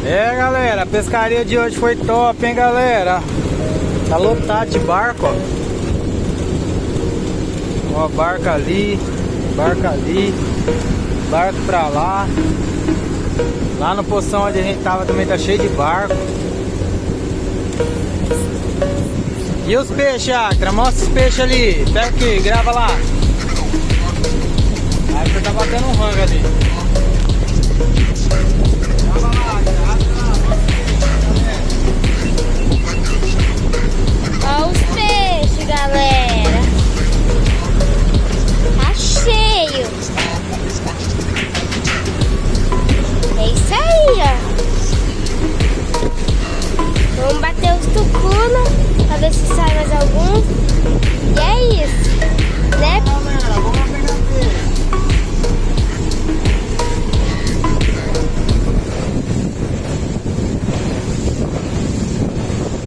É, galera, a pescaria de hoje foi top, hein, galera? Tá lotado de barco, ó. Ó, barca ali, barco pra lá. Lá no poção onde a gente tava também tá cheio de barco. E os peixes, Acra? Mostra os peixes ali. Pega aqui, grava lá. Aí você tá batendo um rango ali. Grava lá, Olha os peixes, galera. Tá cheio. É isso aí, ó. Vamos bater os tucuna pra ver se sai mais algum. E é isso, né?